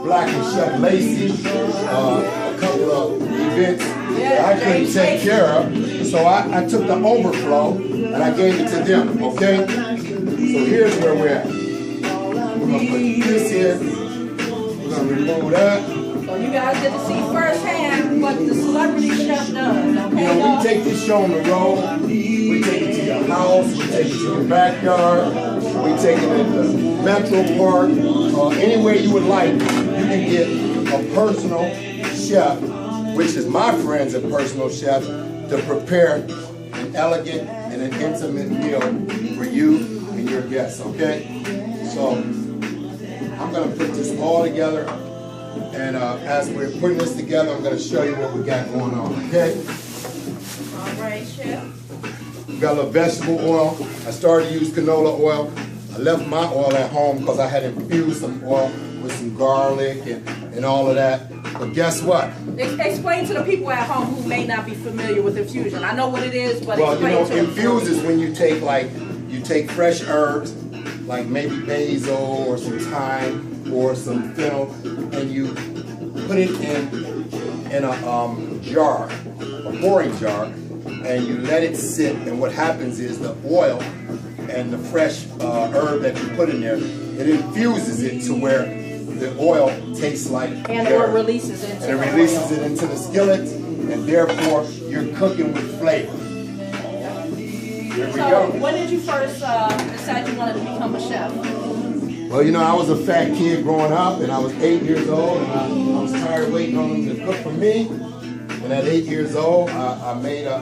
Black and Chef Lacey a couple of events that I couldn't take care of. So I took the overflow and I gave it to them, okay? So here's where we're at. We're going to put this here. We're going to remove that. So you guys get to see firsthand what the celebrity chef does, okay? You know, we take this show on the road. We take it to your house. We take it to your backyard. We take it in the Metro Park. Anywhere you would like, you can get a personal chef, which is my friends and personal chef, to prepare an elegant and an intimate meal for you and your guests, okay? So I'm going to put this all together, and as we're putting this together, I'm going to show you what we got going on, okay? All right, Chef. We got a little vegetable oil. I started to use canola oil. I left my oil at home because I had infused some oil with some garlic and all of that. But guess what? Explain to the people at home who may not be familiar with infusion. I know what it is, but well, explain to them. infuse is when you take fresh herbs, like maybe basil or some thyme or some fennel, and you put it in a jar, a pouring jar, and you let it sit. And what happens is the oil and the fresh herb that you put in there, it infuses it to where the oil tastes like and or releases it into and it releases it into the skillet, and therefore you're cooking with flavor. There we go. When did you first decide you wanted to become a chef? Well, you know, I was a fat kid growing up, and I was 8 years old, and I was tired waiting on them to cook for me. And at 8 years old, I made an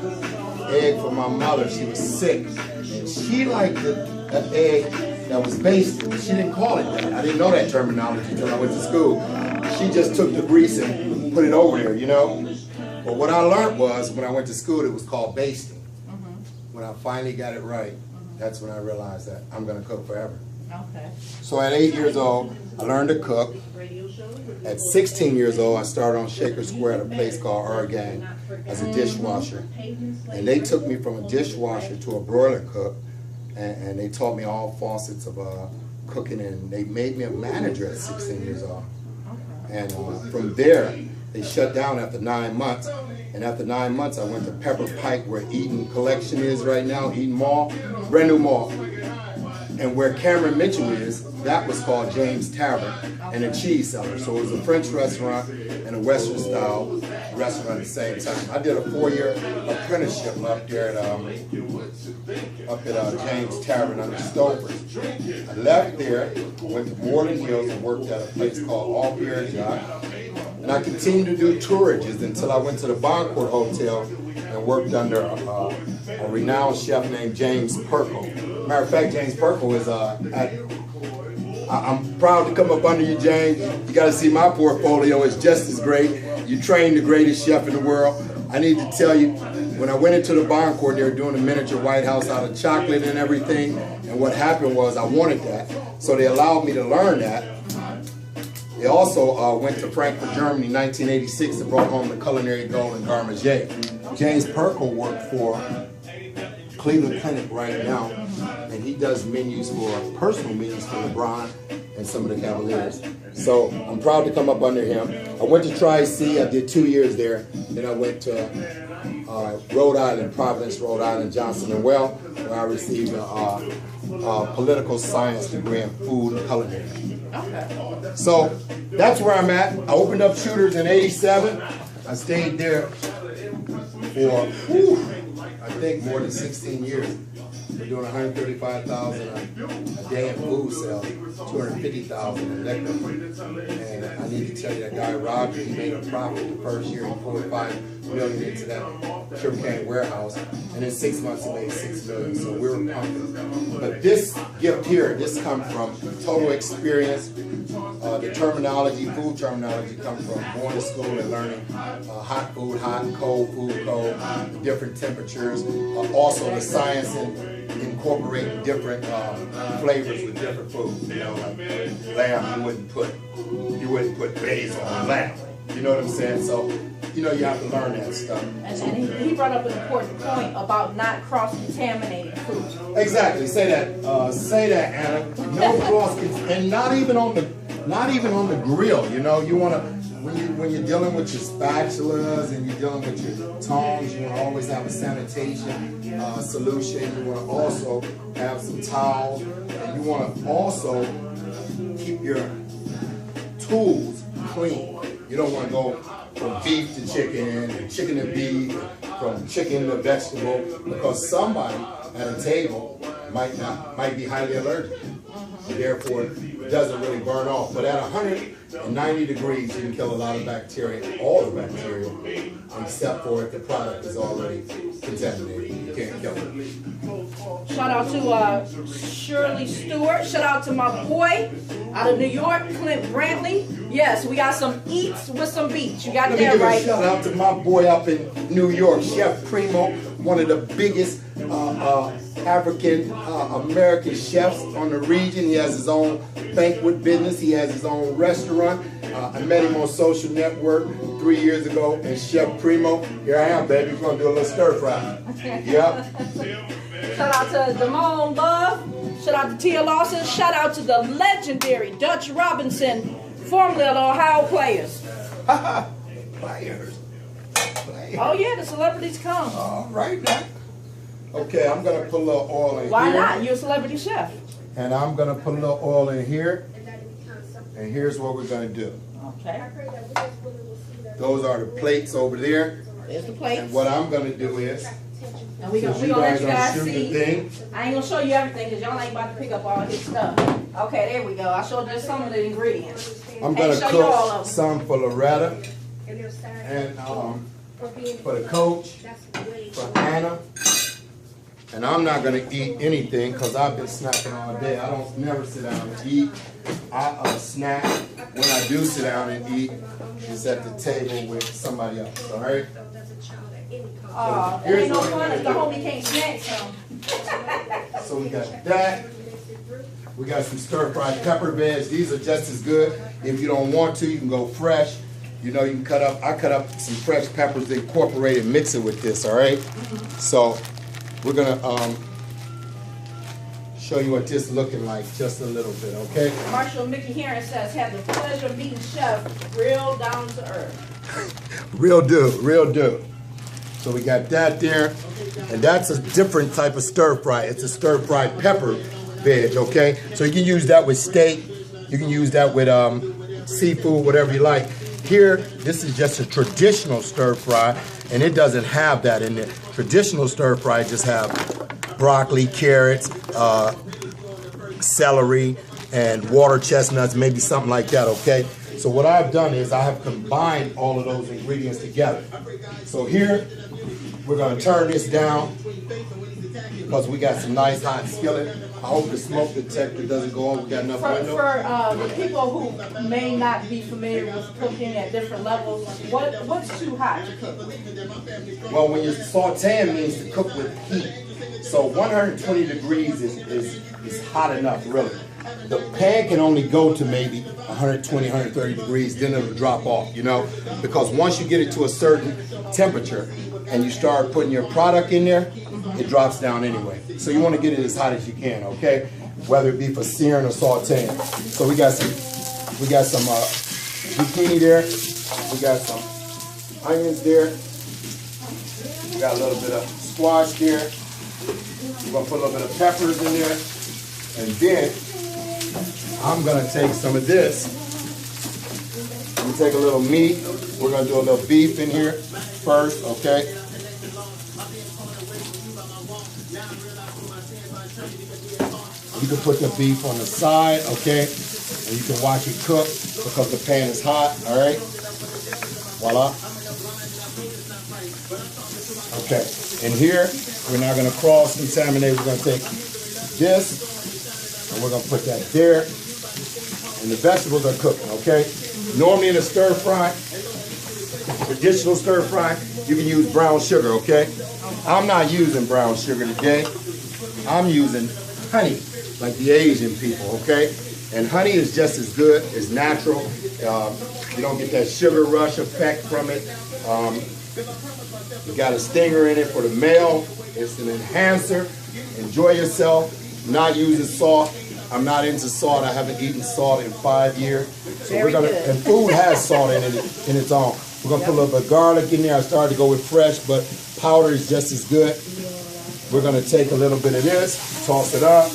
egg for my mother. She was sick. She liked an egg that was basted. She didn't call it that. I didn't know that terminology until I went to school. She just took the grease and put it over there, you know. But what I learned was, when I went to school, it was called basting. When I finally got it right, that's when I realized that I'm going to cook forever. Okay. So at 8 years old, I learned to cook. At 16 years old, I started on Shaker Square at a place called Oregon as a dishwasher. And they took me from a dishwasher to a broiler cook, and they taught me all facets of cooking, and they made me a manager at 16 years old. And from there, they shut down after 9 months. And after 9 months, I went to Pepper Pike, where Eaton Collection is right now, Eaton Mall, brand new mall. And where Cameron Mitchell is, that was called James Tavern and a cheese cellar. So it was a French restaurant and a Western style restaurant at the same time. I did a 4-year apprenticeship up there at James Tavern under Stover's. I left there, went to Moreland Hills and worked at a place called All Pierre Jacques. And I continued to do tourages until I went to the Boncourt Hotel and worked under a renowned chef named James Perkle. Matter of fact, James Perkle is I'm proud to come up under you, James. You got to see my portfolio. It's just as great. You trained the greatest chef in the world. I need to tell you, when I went into the Boncourt, they were doing a miniature White House out of chocolate and everything. And what happened was I wanted that. So they allowed me to learn that. They also went to Frankfurt, Germany in 1986 and brought home the culinary gold in Garmager. James Perkle worked for Cleveland Clinic right now, and he does menus personal menus for LeBron and some of the Cavaliers. So I'm proud to come up under him. I went to Tri-C, I did 2 years there. Then I went to Rhode Island, Providence, Rhode Island, Johnson & Well, where I received a political science degree in food and culinary. Okay. So that's where I'm at. I opened up Shooters in '87. I stayed there for, I think, more than 16 years. We're doing $135,000 a day in food sales, $250,000 in liquor. And I need to tell you, that guy Roger, he made a profit the first year. He poured $5 million into that sugarcane warehouse, and in 6 months he made $6 million. So we were pumping. But this gift here, this comes from total experience. The terminology, food terminology, comes from going to school and learning hot food, hot, cold food, cold, the different temperatures. Also the science in incorporating different flavors with different food. You know, like lamb, you wouldn't put basil on lamb. You know what I'm saying? So, you know, you have to learn that stuff. And he brought up an important point about not cross-contaminating food. Exactly. Say that, Anna. No cross, and not even on the not even on the grill. You know, you want to, when you're dealing with your spatulas and you're dealing with your tongs, you want to always have a sanitation solution. You want to also have some towels, and you want to also keep your tools clean. You don't want to go from beef to chicken, and chicken to beef, from chicken to vegetable, because somebody at a table might be highly allergic. Therefore, it doesn't really burn off. But at 190 degrees, you can kill a lot of bacteria, all the bacteria, except for if the product is already contaminated. You can't kill it. Shout out to Shirley Stewart. Shout out to my boy out of New York, Clint Brantley. Yes, we got some eats with some beats. You got that right. Let me give a shout out to my boy up in New York, Chef Primo, one of the biggest African American chefs on the region. He has his own banquet business. He has his own restaurant. I met him on social network 3 years ago, and Chef Primo, here I am, baby. We're going to do a little stir fry. Yep. Shout out to Damone Love. Shout out to Tia Lawson. Shout out to the legendary Dutch Robinson, formerly of the Ohio Players. Players. Oh yeah, the celebrities come. All right now. Okay, I'm going to put a little oil in Why here. not? You're a celebrity chef. And I'm going to put a little oil in here. And here's what we're going to do. Okay. Those are the plates over there. There's the plates. And what I'm going to do is, And we're since gonna you let guys you don't guys shoot the see. thing, I ain't gonna show you everything because y'all ain't about to pick up all his stuff. Okay, there we go. I showed just some of the ingredients. I'm going to Can't show you all cook of them. some for Loretta and for the coach, for Anna. And I'm not going to eat anything because I've been snacking all day. I don't never sit down and eat. I snack when I do sit down and eat is at the table with somebody else, all right? It ain't no fun if the homie can't snack some. So we got that. We got some stir-fried pepper veg. These are just as good. If you don't want to, you can go fresh. You know, you can cut up, I cut up some fresh peppers, incorporate and mix it with this, all right? So we're gonna show you what this looking like just a little bit, okay? Marshall Mickey Heron says, have the pleasure of meeting Chef, real down to earth. Real do. So we got that there, and that's a different type of stir fry. It's a stir fried pepper veg, okay? So you can use that with steak, you can use that with seafood, whatever you like. Here, this is just a traditional stir fry, and it doesn't have that in it. Traditional stir fry just have broccoli, carrots, celery, and water chestnuts, maybe something like that, okay? So what I've done is I have combined all of those ingredients together. So here, we're gonna turn this down because we got some nice hot skillet. I hope the smoke detector doesn't go on. We got enough window. For the people who may not be familiar with cooking at different levels, what's too hot to cook with? Well, when you're sauteing means to cook with heat. So 120 degrees is hot enough, really. The pan can only go to maybe 120, 130 degrees, then it'll drop off, you know? Because once you get it to a certain temperature and you start putting your product in there, it drops down anyway. So you want to get it as hot as you can, okay? Whether it be for searing or sauteing. So we got some zucchini there. We got some onions there. We got a little bit of squash there. We're gonna put a little bit of peppers in there, and then I'm gonna take some of this. I'm gonna take a little meat. We're gonna do a little beef in here first, okay? You can put the beef on the side, okay? And you can watch it cook because the pan is hot, all right? Voila. Okay, and here, we're now gonna cross-contaminate. We're gonna take this, and we're gonna put that there. And the vegetables are cooking, okay? Normally in a stir fry, traditional stir fry, you can use brown sugar, okay? I'm not using brown sugar today. I'm using honey, like the Asian people, okay? And honey is just as good, it's natural. You don't get that sugar rush effect from it. You got a stinger in it for the male. It's an enhancer. Enjoy yourself. Not using salt. I'm not into salt. I haven't eaten salt in 5 years. So Very we're gonna, good. and food has salt in its own. We're gonna put a little bit of garlic in there. I started to go with fresh, but powder is just as good. We're gonna take a little bit of this, toss it up.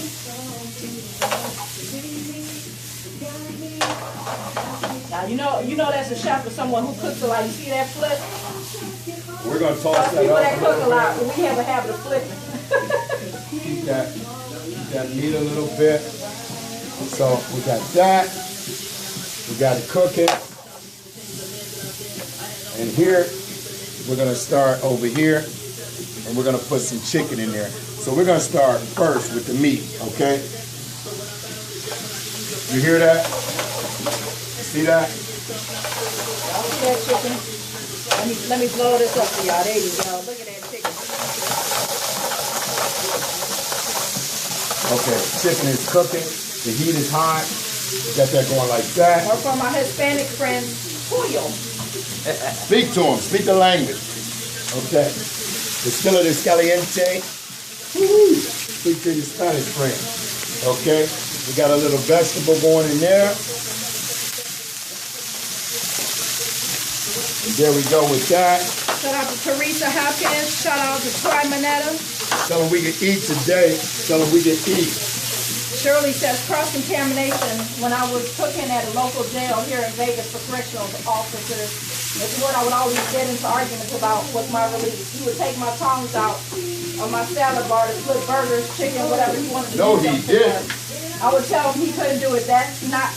Now you know that's a chef for someone who cooks a lot. You see that flip? We're gonna toss that People up. that cook a lot, but we have a habit of flipping. Keep that meat a little bit. So we got that. We got it cooking. And here, we're gonna start over here, and we're gonna put some chicken in there. So we're gonna start first with the meat, okay? You hear that? See that? Y'all see that chicken? Let me blow this up for y'all. There you go. Look at that chicken. Okay, chicken is cooking. The heat is hot. Got that going like that. Or for my Hispanic friends, pollo. Speak to them. Speak the language. Okay. The skillet is caliente. Woo. Speak to your Spanish friend. Okay. We got a little vegetable going in there. And there we go with that. Shout out to Teresa Hopkins. Shout out to Troy Manetta. Tell them we can eat today. Tell them we can eat. Shirley says cross-contamination. When I was cooking at a local jail here in Vegas for correctional officers, it's what I would always get into arguments about was my release. He would take my tongs out of my salad bar to flip burgers, chicken, whatever he wanted to do. No, he didn't. I would tell him he couldn't do it. That's not,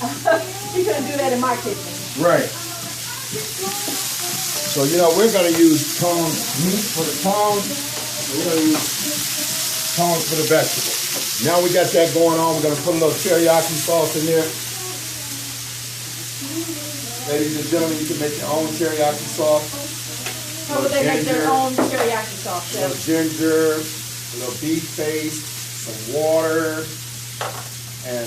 he couldn't do that in my kitchen. Right. So, you know, we're going to use tongs, meat for the tongs. We're going to use tongs for the vegetables. Now we got that going on. We're going to put a little teriyaki sauce in there. Ladies and gentlemen, you can make your own teriyaki sauce. How would they make their own teriyaki sauce? A little ginger, a little beef paste, some water, and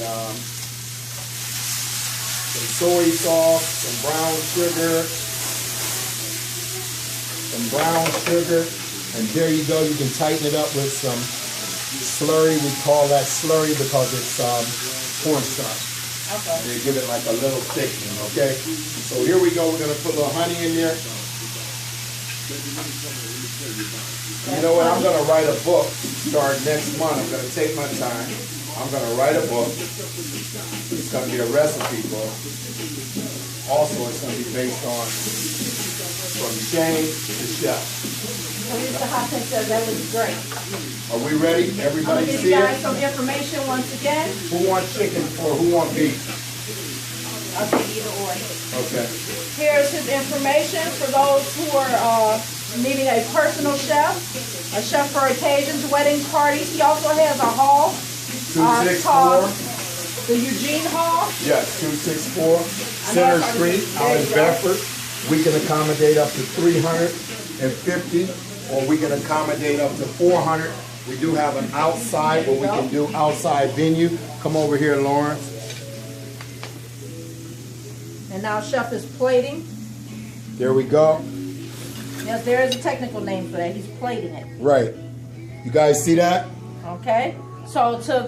some soy sauce, some brown sugar, and there you go. You can tighten it up with some slurry. We call that slurry because it's cornstarch. Okay. They give it like a little thickening, okay? So here we go. We're going to put a little honey in there. You know what? I'm going to write a book starting next month. I'm going to take my time. I'm going to write a book. It's going to be a recipe book. Also, it's going to be based on from Shane to Chef. Teresa Hopkins says that was great. Are we ready? I'm Everybody going to give see you guys it? some information once again. Who wants chicken or who wants beef? I'll take either or. Okay. Here's his information for those who are needing a personal chef, a chef for occasions, weddings, parties. He also has a hall. 264. The Eugene Hall. Yes, 264 Center Street out in Bedford. We can accommodate up to 350, or we can accommodate up to 400. We do have an outside where we can do outside venue. Come over here, Lawrence. And now Chef is plating. There we go. Yes, there is a technical name for that. He's plating it. Right. You guys see that? Okay. So to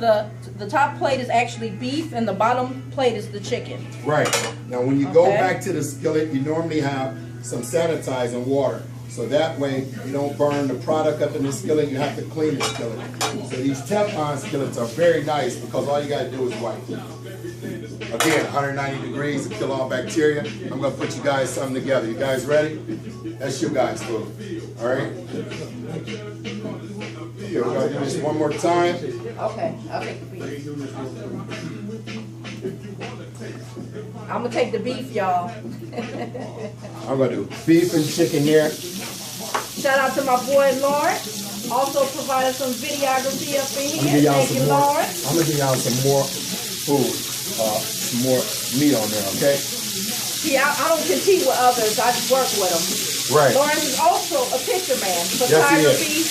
the top plate is actually beef, and the bottom plate is the chicken. Right. Now, when you go back to the skillet, you normally have some sanitizing water. So that way, you don't burn the product up in the skillet. You have to clean the skillet. So these Teflon skillets are very nice because all you got to do is wipe. Again, 190 degrees to kill all bacteria. I'm going to put you guys something together. You guys ready? That's your guys' food. All right? Here, we're going to do this one more time. Okay, I'll take the beef. I'm going to take the beef, y'all. I'm going to do beef and chicken here. Shout out to my boy Lawrence. Also provided some videography up in here. Thank you, Lawrence. I'm going to give y'all some more food, some more meat on there, okay? See, I don't compete with others. I just work with them. Right. Lawrence is also a picture man. Yes, he Photography.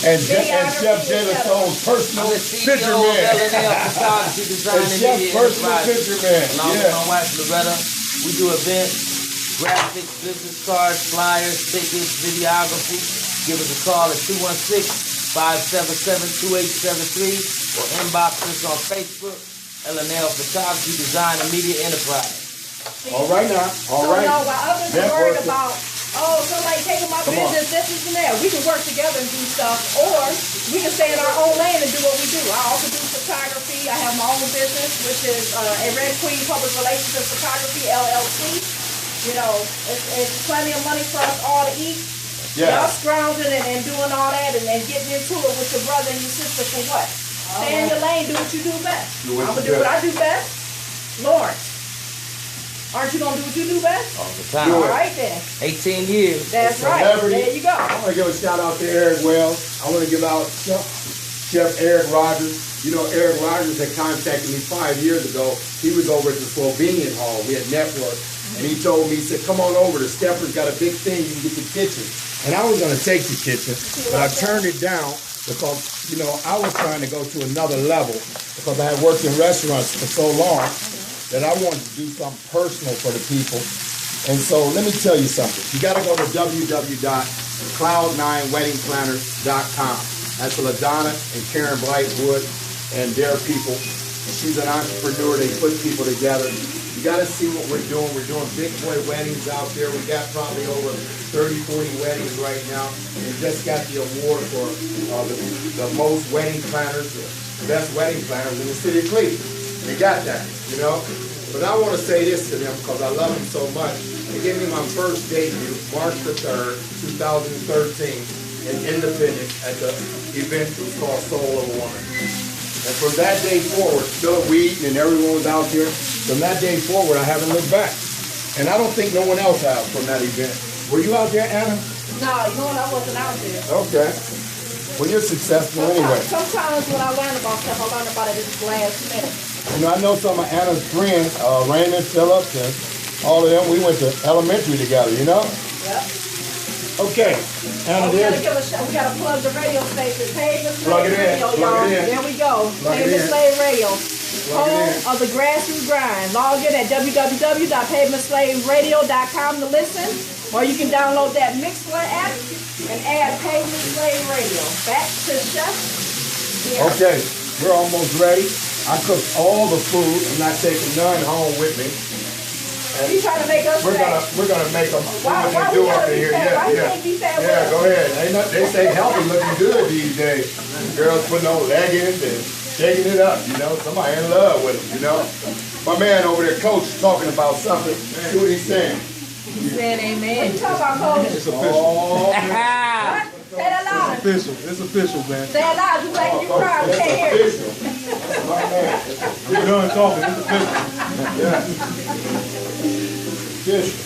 And Chef Jenna's own personal picture man. And Chef's personal picture man. Along with my wife Loretta, we do events, graphics, business cards, flyers, tickets, videography. Give us a call at 216-577-2873 or inbox us on Facebook. L&L Photography Design and Media Enterprise. All right now. All right. So, no, while others are worried about, somebody taking my Come on. business, this and that, we can work together and do stuff, or we can stay in our own lane and do what we do. I also do photography. I have my own business, which is a Red Queen Public Relations and Photography, LLC. You know, it's plenty of money for us all to eat. Yeah. Y'all scrounging and doing all that and getting into it with your brother and your sister for what? Stay in your lane, do what you do best. I'm going to do what I do best. Lawrence, aren't you going to do what you do best? All the time. All right then. 18 years. That's right. There you go. I want to give a shout out to Eric Wells. I want to give out Chef Eric Rogers. You know, Eric Rogers had contacted me 5 years ago. He was over at the Slovenian Hall. We had networked. And he told me, he said, come on over. The Stepper's got a big thing. You can get the kitchen. And I was going to take the kitchen, but I turned it down because, you know, I was trying to go to another level because I had worked in restaurants for so long that I wanted to do something personal for the people. And so let me tell you something. You got to go to www.cloud9weddingplanners.com. That's LaDonna and Karen Blightwood and their people. She's an entrepreneur. They put people together. You got to see what we're doing. We're doing big boy weddings out there. We got probably over 30, 40 weddings right now. We just got the award for the most wedding planners, the best wedding planners in the city of Cleveland. They got that, you know. But I want to say this to them because I love them so much. They gave me my first debut, March the 3rd, 2013, in Independence at the event that was called Soul of a Woman. And from that day forward, Philip Wheaton and everyone was out there. From that day forward, I haven't looked back. And I don't think no one else has from that event. Were you out there, Anna? No, you know what? I wasn't out there. Okay. Well, you're successful anyway. Sometimes when I learn about stuff, I learn about it at the last minute. You know, I know some of Anna's friends, Raymond Phillips and all of them. We went to elementary together, you know? Yep. Okay. Anna, We got to plug the radio station. Hey, Miss Plug it in. Radio, Plug it in. There we go. Plug Hey, it Miss in. Slave Radio. Plug it in. Home of the grassroots grind. Log in at www.pavementslaveradio.com to listen, or you can download that Mixler app and add Pavement Slave Radio. Back to Chef. Yeah. Okay, we're almost ready. I cooked all the food. I'm not taking none home with me. You trying to make us We're fat? gonna make them. Why We're gonna we do gotta up in be here. fat? Why you Yeah, can't be fat yeah. with Yeah, us? go ahead. They say healthy looking good these days. Girls putting on leggings and shaking it up. You know, somebody in love with them. You know, my man over there, Coach, is talking about something. See what he's saying? He's saying amen. What you talking about, Coach? It's official. Oh, man. What? Say that loud. Official. It's official, man. Say it loud. You like you cry. We It's can't hear you. official. That's my man. We're done talking. It's official. Yeah. Official.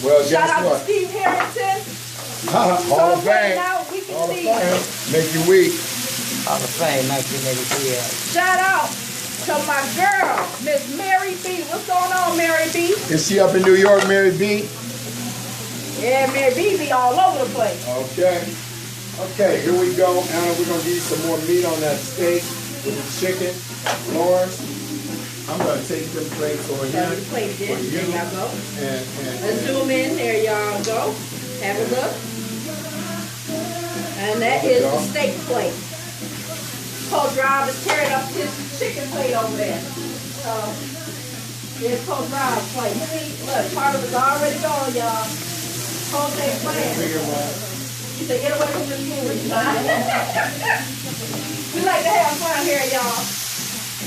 Well, Shout guess out to what? Steve Harrington. Hall of Fame. Out. We can Hall of see. Fame. Make you weak. Hall of Fame, 1983. Shout out to my girl, Miss Mary B. What's going on, Mary B? Is she up in New York, Mary B? Yeah, Mary B be all over the place. Okay. Okay, here we go. Anna, we're going to need some more meat on that steak with the chicken. Lawrence, I'm going to take them plates over here. That's the plate for dish. There you. y'all go. And Let's zoom in. There y'all go. Have a look. And that is the steak plate. Coach Rob is tearing up his chicken plate over there. So, here's Coach Rob's plate. See, look, part of it's already gone, y'all. Coach ain't playing. You say, get away from this food. We like to have fun here, y'all.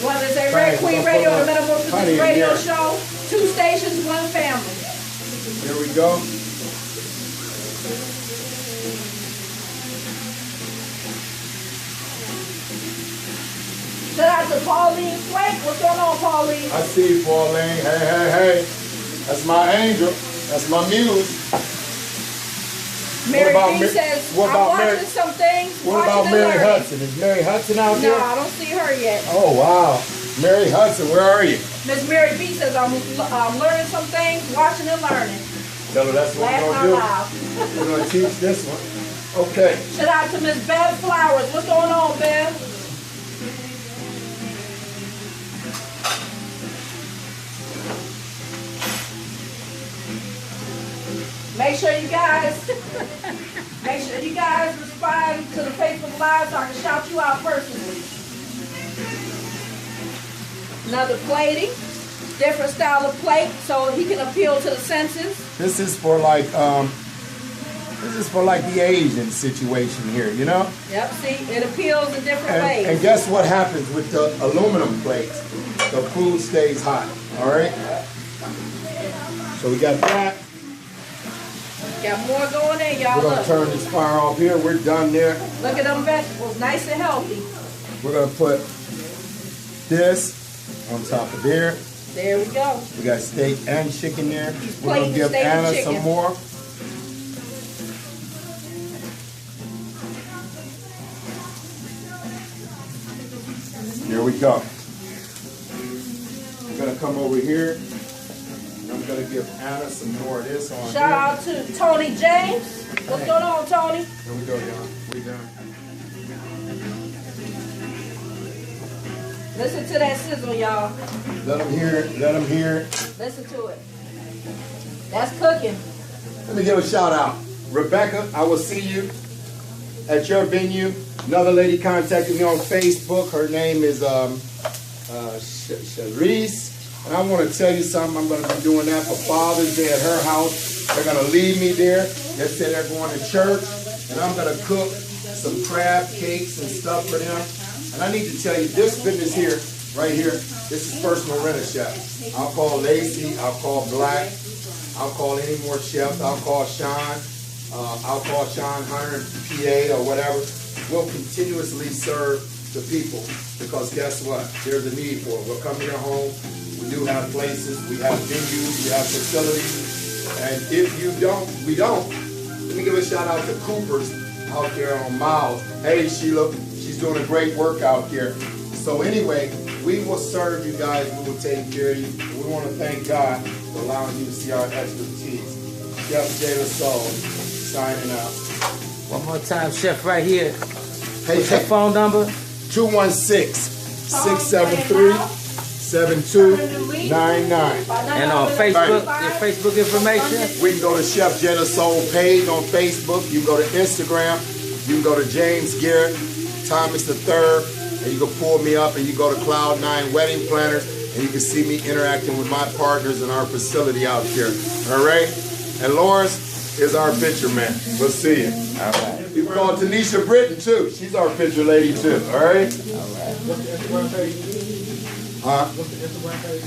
Whether it's a Red Queen Radio or Metamorphosis Radio Show, 2 stations, 1 family. here we go. Shout out to Pauline Flake. What's going on, Pauline? I see you, Pauline. Hey, hey, hey. That's my angel. That's my muse. Mary about B Ma- says, what I'm about watching Mary- some things. What watching about and Mary learning. Hudson? Is Mary Hudson out No, there? I don't see her yet. Oh, wow. Mary Hudson, where are you? Miss Mary B says, I'm learning some things, watching and learning. Tell her that's what Laugh we're out going to loud. do. We're going to teach this one. Okay. Shout out to Miss Bev Flowers. What's going on, Bev? Make sure you guys respond to the Facebook Live so I can shout you out personally. Another plating, different style of plate, so he can appeal to the senses. This is for like the Asian situation here, you know? Yep, see, it appeals in different ways. And guess what happens with the aluminum plates? The food stays hot, all right? So we got that. Got more going in, y'all. We're gonna Look. turn this fire off here. We're done there. Look at them vegetables, nice and healthy. We're gonna put this on top of there. There we go. We got steak and chicken there. We're plating gonna give steak and Anna chicken. some more. Here we go. I'm gonna come over here. And I'm gonna give Anna some more of this on Shout here. out to Tony James. What's going on, Tony? Here we go, y'all. We done. Listen to that sizzle, y'all. Let them hear it. Let them hear it. Listen to it. That's cooking. Let me give a shout out. Rebecca, I will see you at your venue. Another lady contacted me on Facebook. Her name is Sharice. And I want to tell you something. I'm going to be doing that for Father's Day at her house. They're going to leave me there. They said they're going to church. And I'm going to cook some crab cakes and stuff for them. And I need to tell you, this business here, right here, this is personal renter chef. I'll call Lacey. I'll call Black. I'll call any more chefs. I'll call Sean. I'll call Sean Hunter, PA, or whatever. We'll continuously serve the people because guess what? There's a need for it. We'll come to your home. We do have places. We have venues. We have facilities. And if you don't, we don't. Let me give a shout out to Cooper's out there on Miles. Hey, Sheila. She's doing a great work out there. So anyway, we will serve you guys. We will take care of you. We want to thank God for allowing you to see our expertise. Chef Jada Soul signing out. One more time, Chef, right here. Hey, What's your phone number? 216-673-7299. And on Facebook, your Facebook information? We can go to Chef Jada Soul page on Facebook. You can go to Instagram. You can go to James Garrett, Thomas III, and you can pull me up and you go to Cloud9 Wedding Planners and you can see me interacting with my partners in our facility out here. All right? And Lawrence is our picture man. We'll see you. All right. You can call Tanisha Britton too. She's our picture lady too. All right? All right. What's the Instagram page? Huh? What's the Instagram page?